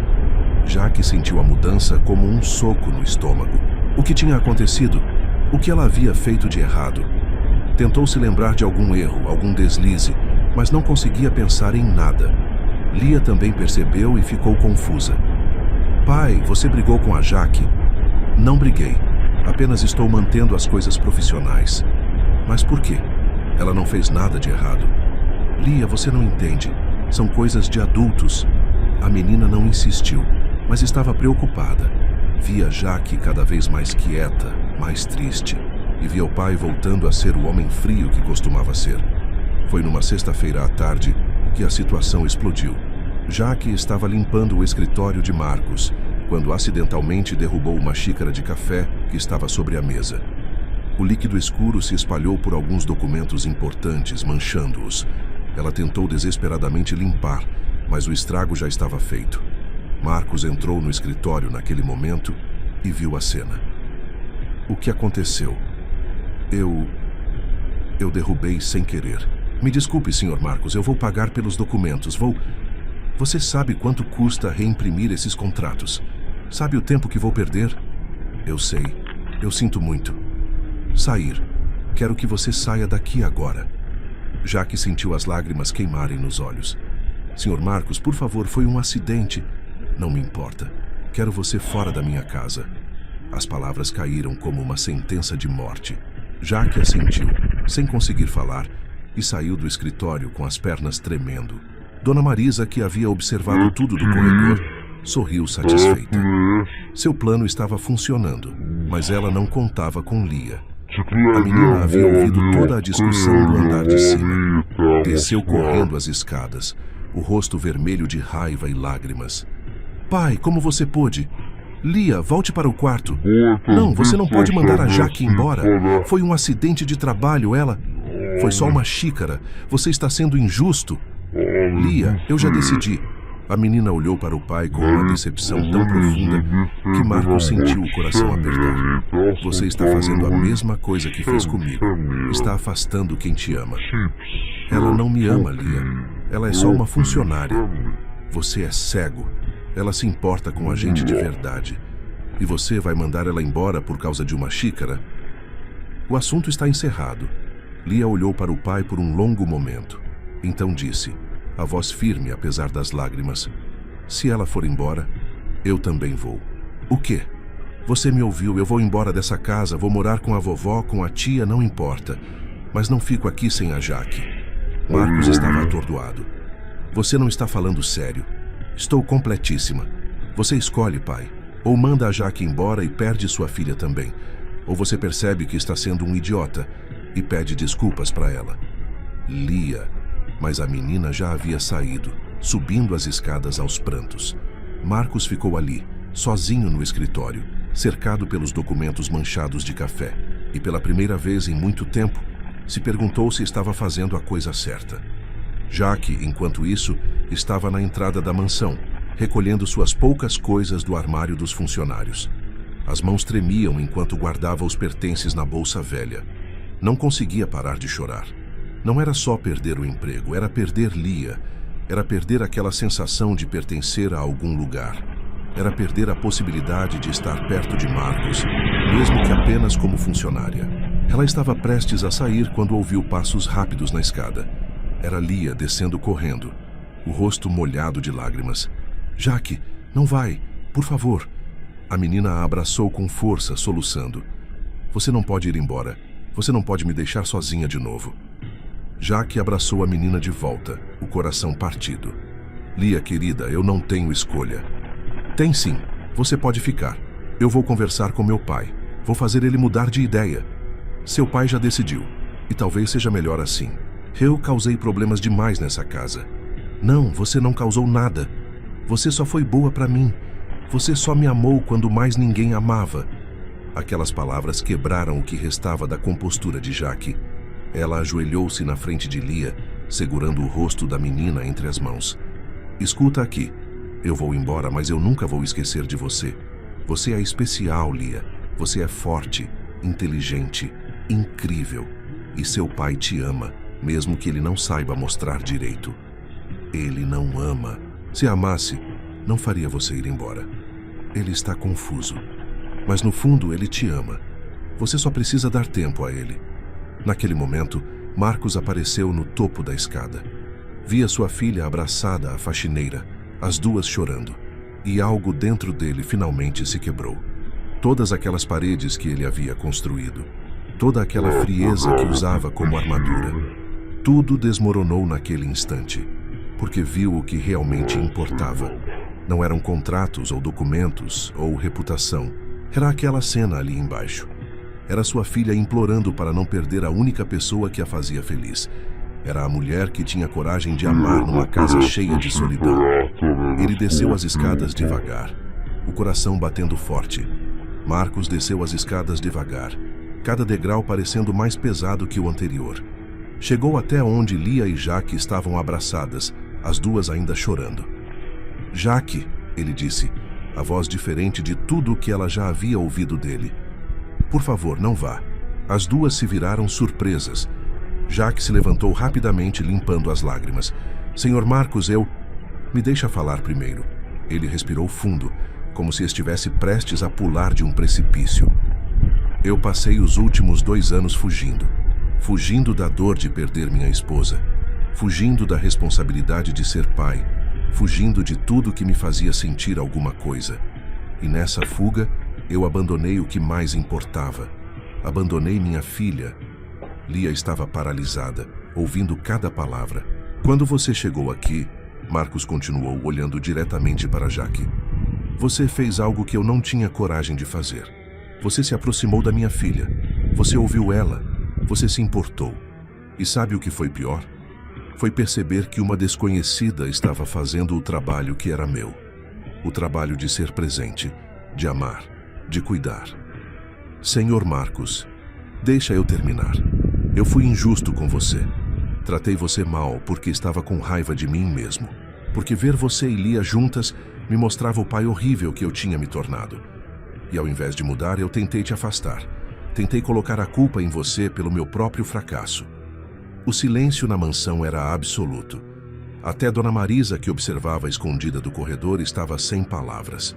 Jaque sentiu a mudança como um soco no estômago. O que tinha acontecido? O que ela havia feito de errado? Tentou se lembrar de algum erro, algum deslize, mas não conseguia pensar em nada. Lia também percebeu e ficou confusa. Pai, você brigou com a Jaque? Não briguei. Apenas estou mantendo as coisas profissionais. Mas por quê? Ela não fez nada de errado. Lia, você não entende. São coisas de adultos. A menina não insistiu, mas estava preocupada. Via Jaque cada vez mais quieta, mais triste. E via o pai voltando a ser o homem frio que costumava ser. Foi numa sexta-feira à tarde que a situação explodiu. Jaque estava limpando o escritório de Marcos, quando acidentalmente derrubou uma xícara de café que estava sobre a mesa. O líquido escuro se espalhou por alguns documentos importantes, manchando-os. Ela tentou desesperadamente limpar, mas o estrago já estava feito. Marcos entrou no escritório naquele momento e viu a cena. O que aconteceu? Eu derrubei sem querer. Me desculpe, Sr. Marcos, eu vou pagar pelos documentos. Você sabe quanto custa reimprimir esses contratos? Sabe o tempo que vou perder? Eu sei. Eu sinto muito. Sair. Quero que você saia daqui agora. Jaque sentiu as lágrimas queimarem nos olhos. Sr. Marcos, por favor, foi um acidente. Não me importa. Quero você fora da minha casa. As palavras caíram como uma sentença de morte. Jaque assentiu, sem conseguir falar, e saiu do escritório com as pernas tremendo. Dona Marisa, que havia observado tudo do corredor, sorriu satisfeita. Seu plano estava funcionando, mas ela não contava com Lia. A menina havia ouvido toda a discussão do andar de cima. Desceu correndo as escadas, o rosto vermelho de raiva e lágrimas. Pai, como você pôde? Lia, volte para o quarto. Não, você não pode mandar a Jaque embora. Foi um acidente de trabalho, ela... Foi só uma xícara. Você está sendo injusto. Lia, eu já decidi. A menina olhou para o pai com uma decepção tão profunda que Marcos sentiu o coração apertar. Você está fazendo a mesma coisa que fez comigo. Está afastando quem te ama. Ela não me ama, Lia. Ela é só uma funcionária. Você é cego. Ela se importa com a gente de verdade. E você vai mandar ela embora por causa de uma xícara? O assunto está encerrado. Lia olhou para o pai por um longo momento. Então disse, a voz firme apesar das lágrimas: se ela for embora, eu também vou. O quê? Você me ouviu, eu vou embora dessa casa, vou morar com a vovó, com a tia, não importa. Mas não fico aqui sem a Jaque. Marcos estava atordoado. Você não está falando sério. Estou completíssima. Você escolhe, pai. Ou manda a Jaque embora e perde sua filha também. Ou você percebe que está sendo um idiota e pede desculpas para ela. Lia. Mas a menina já havia saído, subindo as escadas aos prantos. Marcos ficou ali, sozinho no escritório, cercado pelos documentos manchados de café, e pela primeira vez em muito tempo, se perguntou se estava fazendo a coisa certa. Jaque, enquanto isso, estava na entrada da mansão, recolhendo suas poucas coisas do armário dos funcionários. As mãos tremiam enquanto guardava os pertences na bolsa velha. Não conseguia parar de chorar. Não era só perder o emprego, era perder Lia. Era perder aquela sensação de pertencer a algum lugar. Era perder a possibilidade de estar perto de Marcos, mesmo que apenas como funcionária. Ela estava prestes a sair quando ouviu passos rápidos na escada. Era Lia descendo correndo, o rosto molhado de lágrimas. Jaque, não vai, por favor. A menina a abraçou com força, soluçando. Você não pode ir embora. Você não pode me deixar sozinha de novo. Jaque abraçou a menina de volta, o coração partido. Lia, querida, eu não tenho escolha. Tem sim, você pode ficar. Eu vou conversar com meu pai. Vou fazer ele mudar de ideia. Seu pai já decidiu, e talvez seja melhor assim. Eu causei problemas demais nessa casa. Não, você não causou nada. Você só foi boa para mim. Você só me amou quando mais ninguém amava. Aquelas palavras quebraram o que restava da compostura de Jaque. Ela ajoelhou-se na frente de Lia, segurando o rosto da menina entre as mãos. Escuta aqui. Eu vou embora, mas eu nunca vou esquecer de você. Você é especial, Lia. Você é forte, inteligente, incrível. E seu pai te ama, mesmo que ele não saiba mostrar direito. Ele não ama. Se amasse, não faria você ir embora. Ele está confuso. Mas no fundo ele te ama. Você só precisa dar tempo a ele. Naquele momento, Marcos apareceu no topo da escada. Via sua filha abraçada à faxineira, as duas chorando. E algo dentro dele finalmente se quebrou. Todas aquelas paredes que ele havia construído, toda aquela frieza que usava como armadura, tudo desmoronou naquele instante, porque viu o que realmente importava. Não eram contratos ou documentos ou reputação. Era aquela cena ali embaixo. Era sua filha implorando para não perder a única pessoa que a fazia feliz. Era a mulher que tinha coragem de amar numa casa cheia de solidão. Ele desceu as escadas devagar, o coração batendo forte. Marcos desceu as escadas devagar, cada degrau parecendo mais pesado que o anterior. Chegou até onde Lia e Jaque estavam abraçadas, as duas ainda chorando. Jaque, ele disse, a voz diferente de tudo o que ela já havia ouvido dele. Por favor, não vá. As duas se viraram surpresas. Jaque se levantou rapidamente, limpando as lágrimas. Senhor Marcos, Me deixa falar primeiro. Ele respirou fundo, como se estivesse prestes a pular de um precipício. Eu passei os últimos 2 anos fugindo. Fugindo da dor de perder minha esposa. Fugindo da responsabilidade de ser pai. Fugindo de tudo que me fazia sentir alguma coisa. E nessa fuga, eu abandonei o que mais importava. Abandonei minha filha. Lia estava paralisada, ouvindo cada palavra. Quando você chegou aqui, Marcos continuou olhando diretamente para Jaque. Você fez algo que eu não tinha coragem de fazer. Você se aproximou da minha filha. Você ouviu ela. Você se importou. E sabe o que foi pior? Foi perceber que uma desconhecida estava fazendo o trabalho que era meu. O trabalho de ser presente, de amar, de cuidar. Senhor Marcos, deixa eu terminar. Eu fui injusto com você. Tratei você mal porque estava com raiva de mim mesmo. Porque ver você e Lia juntas me mostrava o pai horrível que eu tinha me tornado. E ao invés de mudar, eu tentei te afastar. Tentei colocar a culpa em você pelo meu próprio fracasso. O silêncio na mansão era absoluto. Até Dona Marisa, que observava escondida do corredor, estava sem palavras.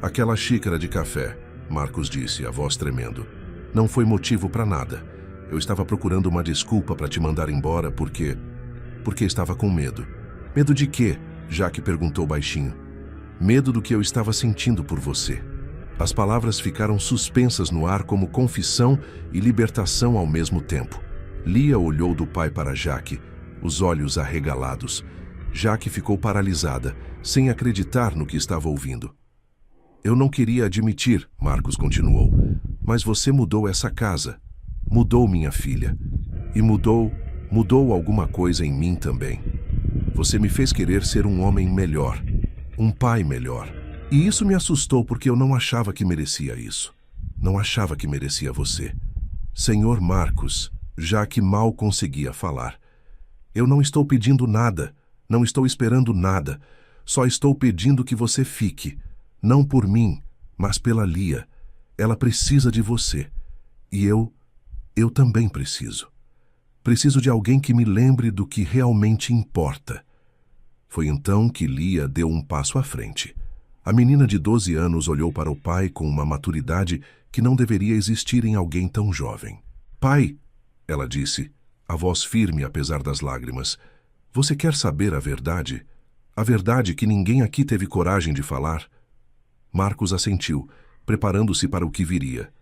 Aquela xícara de café, Marcos disse, a voz tremendo, não foi motivo para nada. Eu estava procurando uma desculpa para te mandar embora porque estava com medo. Medo de quê? Jaque perguntou baixinho. Medo do que eu estava sentindo por você. As palavras ficaram suspensas no ar como confissão e libertação ao mesmo tempo. Lia olhou do pai para Jaque, os olhos arregalados. Jaque ficou paralisada, sem acreditar no que estava ouvindo. Eu não queria admitir, Marcos continuou, mas você mudou essa casa. Mudou minha filha. E mudou alguma coisa em mim também. Você me fez querer ser um homem melhor, um pai melhor. E isso me assustou porque eu não achava que merecia isso. Não achava que merecia você. Senhor Marcos, Jaque mal conseguia falar. Eu não estou pedindo nada, não estou esperando nada. Só estou pedindo que você fique. Não por mim, mas pela Lia. Ela precisa de você. E eu também preciso. Preciso de alguém que me lembre do que realmente importa. Foi então que Lia deu um passo à frente. A menina de 12 anos olhou para o pai com uma maturidade que não deveria existir em alguém tão jovem. Pai, ela disse, a voz firme apesar das lágrimas, você quer saber a verdade? A verdade que ninguém aqui teve coragem de falar? Marcos assentiu, preparando-se para o que viria.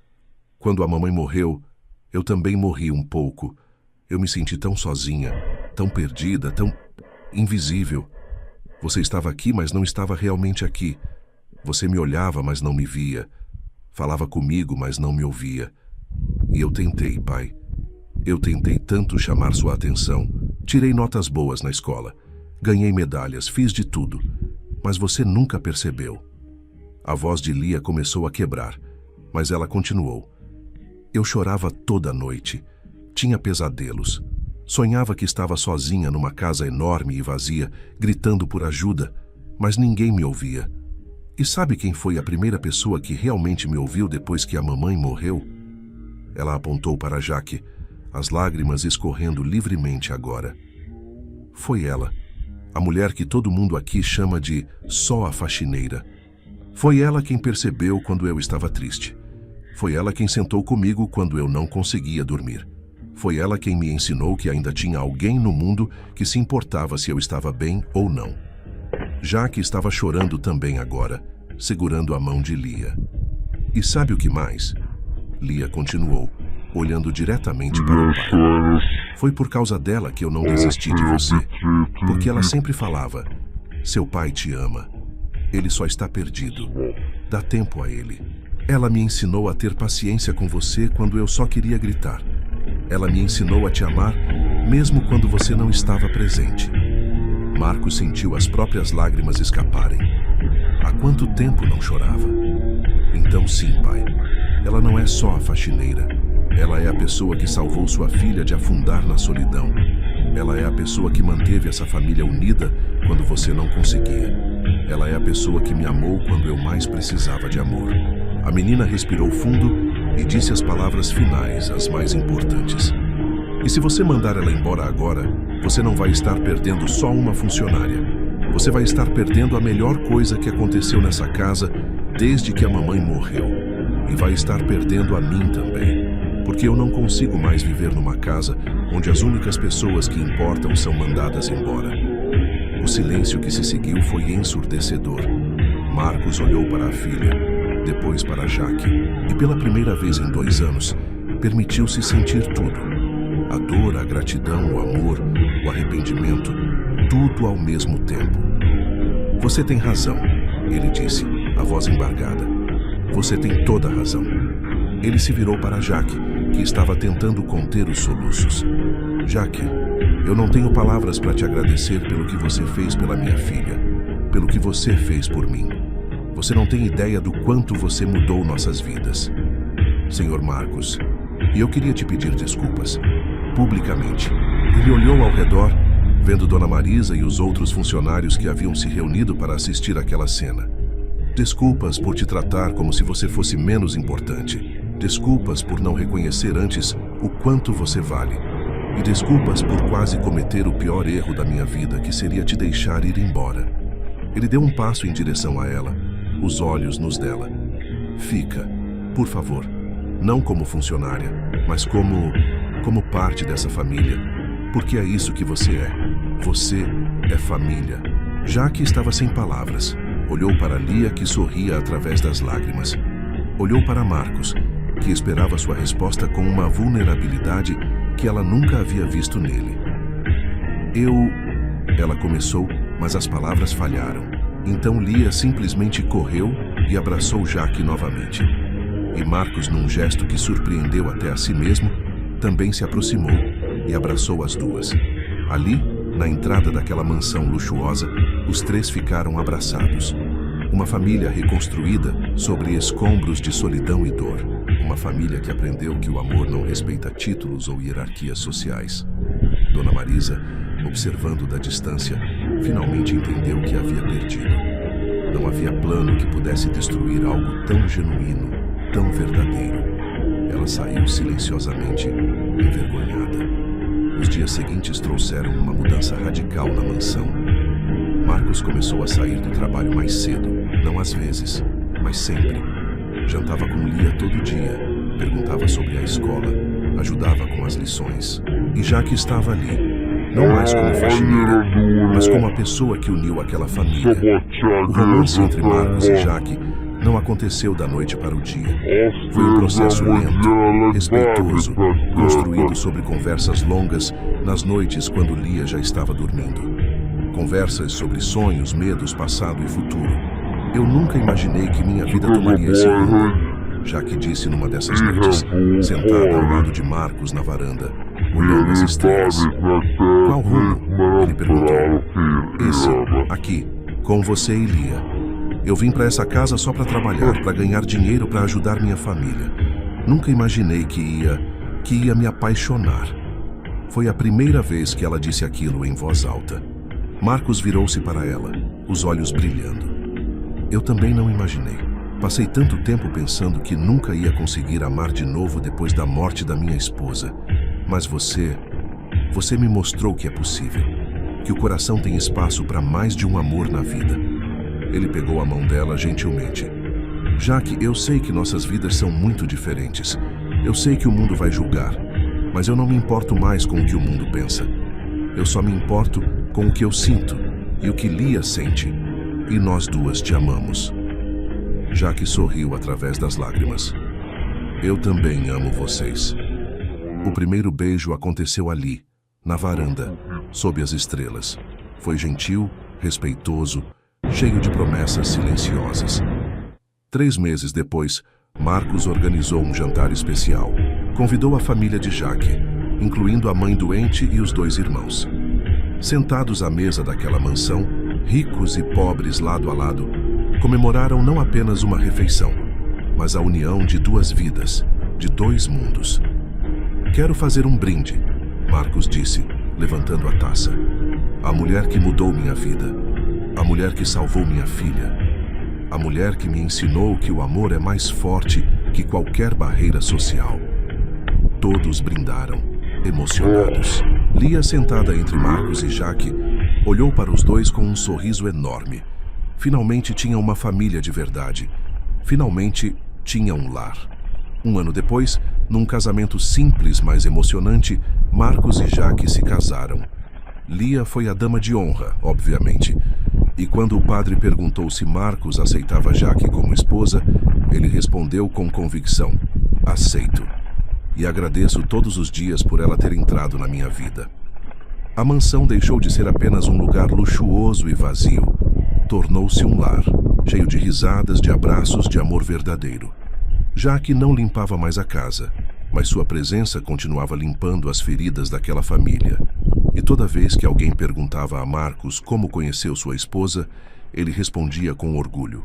Quando a mamãe morreu, eu também morri um pouco. Eu me senti tão sozinha, tão perdida, tão invisível. Você estava aqui, mas não estava realmente aqui. Você me olhava, mas não me via. Falava comigo, mas não me ouvia. E eu tentei, pai. Eu tentei tanto chamar sua atenção. Tirei notas boas na escola. Ganhei medalhas, fiz de tudo. Mas você nunca percebeu. A voz de Lia começou a quebrar, mas ela continuou. Eu chorava toda noite. Tinha pesadelos. Sonhava que estava sozinha numa casa enorme e vazia, gritando por ajuda, mas ninguém me ouvia. E sabe quem foi a primeira pessoa que realmente me ouviu depois que a mamãe morreu? Ela apontou para Jaque, as lágrimas escorrendo livremente agora. Foi ela, a mulher que todo mundo aqui chama de só a faxineira. Foi ela quem percebeu quando eu estava triste. Foi ela quem sentou comigo quando eu não conseguia dormir. Foi ela quem me ensinou que ainda tinha alguém no mundo que se importava se eu estava bem ou não. Jaque estava chorando também agora, segurando a mão de Lia. E sabe o que mais? Lia continuou, olhando diretamente para o pai. Foi por causa dela que eu não desisti de você, porque ela sempre falava, seu pai te ama, ele só está perdido, dá tempo a ele. Ela me ensinou a ter paciência com você quando eu só queria gritar. Ela me ensinou a te amar, mesmo quando você não estava presente. Marcos sentiu as próprias lágrimas escaparem. Há quanto tempo não chorava? Então sim, pai. Ela não é só a faxineira. Ela é a pessoa que salvou sua filha de afundar na solidão. Ela é a pessoa que manteve essa família unida quando você não conseguia. Ela é a pessoa que me amou quando eu mais precisava de amor. A menina respirou fundo e disse as palavras finais, as mais importantes. E se você mandar ela embora agora, você não vai estar perdendo só uma funcionária. Você vai estar perdendo a melhor coisa que aconteceu nessa casa desde que a mamãe morreu. E vai estar perdendo a mim também. Porque eu não consigo mais viver numa casa onde as únicas pessoas que importam são mandadas embora. O silêncio que se seguiu foi ensurdecedor. Marcos olhou para a filha, depois para Jaque, e pela primeira vez em 2 anos, permitiu-se sentir tudo. A dor, a gratidão, o amor, o arrependimento, tudo ao mesmo tempo. Você tem razão, ele disse, a voz embargada. Você tem toda a razão. Ele se virou para Jaque, que estava tentando conter os soluços. Jaque, eu não tenho palavras para te agradecer pelo que você fez pela minha filha, pelo que você fez por mim. Você não tem ideia do quanto você mudou nossas vidas. Senhor Marcos, e eu queria te pedir desculpas, publicamente. Ele olhou ao redor, vendo Dona Marisa e os outros funcionários que haviam se reunido para assistir àquela cena. Desculpas por te tratar como se você fosse menos importante. Desculpas por não reconhecer antes o quanto você vale. E desculpas por quase cometer o pior erro da minha vida, que seria te deixar ir embora. Ele deu um passo em direção a ela, os olhos nos dela. Fica, por favor, não como funcionária, mas como parte dessa família, porque é isso que você é. Você é família. Jaque estava sem palavras. Olhou para Lia, que sorria através das lágrimas. Olhou para Marcos, que esperava sua resposta com uma vulnerabilidade que ela nunca havia visto nele. Ela começou, mas as palavras falharam. Então Lia simplesmente correu e abraçou Jaque novamente. E Marcos, num gesto que surpreendeu até a si mesmo, também se aproximou e abraçou as duas. Ali, na entrada daquela mansão luxuosa, os 3 ficaram abraçados. Uma família reconstruída sobre escombros de solidão e dor. Uma família que aprendeu que o amor não respeita títulos ou hierarquias sociais. Dona Marisa, observando da distância, finalmente entendeu o que havia perdido. Não havia plano que pudesse destruir algo tão genuíno, tão verdadeiro. Ela saiu silenciosamente, envergonhada. Os dias seguintes trouxeram uma mudança radical na mansão. Marcos começou a sair do trabalho mais cedo, não às vezes, mas sempre. Jantava com Lia todo dia, perguntava sobre a escola, ajudava com as lições. E Jaque estava ali, não mais como faxineira, mas como a pessoa que uniu aquela família. O romance entre Marcos e Jaque não aconteceu da noite para o dia. Foi um processo lento, respeitoso, construído sobre conversas longas nas noites quando Lia já estava dormindo. Conversas sobre sonhos, medos, passado e futuro. Eu nunca imaginei que minha vida tomaria esse rumo, Jaque disse numa dessas noites, sentada ao lado de Marcos na varanda, olhando as estrelas. Qual rumo? Ele perguntou. Esse, aqui, com você e Lia. Eu vim para essa casa só para trabalhar, para ganhar dinheiro, para ajudar minha família. Nunca imaginei que ia me apaixonar. Foi a primeira vez que ela disse aquilo em voz alta. Marcos virou-se para ela, os olhos brilhando. Eu também não imaginei. Passei tanto tempo pensando que nunca ia conseguir amar de novo depois da morte da minha esposa. Mas você me mostrou que é possível. Que o coração tem espaço para mais de um amor na vida. Ele pegou a mão dela gentilmente. Jaque, eu sei que nossas vidas são muito diferentes. Eu sei que o mundo vai julgar. Mas eu não me importo mais com o que o mundo pensa. Eu só me importo com o que eu sinto e o que Lia sente. E nós duas te amamos. Jaque sorriu através das lágrimas. Eu também amo vocês. O primeiro beijo aconteceu ali, na varanda, sob as estrelas. Foi gentil, respeitoso, cheio de promessas silenciosas. 3 meses depois, Marcos organizou um jantar especial. Convidou a família de Jaque, incluindo a mãe doente e os 2 irmãos. Sentados à mesa daquela mansão, ricos e pobres lado a lado, comemoraram não apenas uma refeição, mas a união de 2 vidas, de 2 mundos. Quero fazer um brinde, Marcos disse, levantando a taça. A mulher que mudou minha vida. A mulher que salvou minha filha. A mulher que me ensinou que o amor é mais forte que qualquer barreira social. Todos brindaram, emocionados. Lia, sentada entre Marcos e Jaque, olhou para os dois com um sorriso enorme. Finalmente tinha uma família de verdade. Finalmente tinha um lar. Um ano depois, num casamento simples, mas emocionante, Marcos e Jaque se casaram. Lia foi a dama de honra, obviamente. E quando o padre perguntou se Marcos aceitava Jaque como esposa, ele respondeu com convicção: aceito. E agradeço todos os dias por ela ter entrado na minha vida. A mansão deixou de ser apenas um lugar luxuoso e vazio. Tornou-se um lar, cheio de risadas, de abraços, de amor verdadeiro. Jaque não limpava mais a casa, mas sua presença continuava limpando as feridas daquela família. E toda vez que alguém perguntava a Marcos como conheceu sua esposa, ele respondia com orgulho: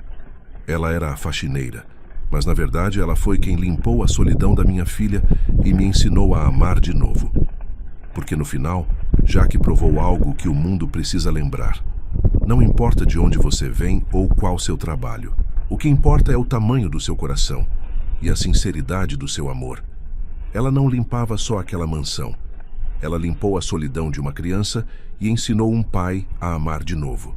ela era a faxineira, mas na verdade ela foi quem limpou a solidão da minha filha e me ensinou a amar de novo. Porque no final, Jaque provou algo que o mundo precisa lembrar. Não importa de onde você vem ou qual seu trabalho. O que importa é o tamanho do seu coração e a sinceridade do seu amor. Ela não limpava só aquela mansão. Ela limpou a solidão de uma criança e ensinou um pai a amar de novo.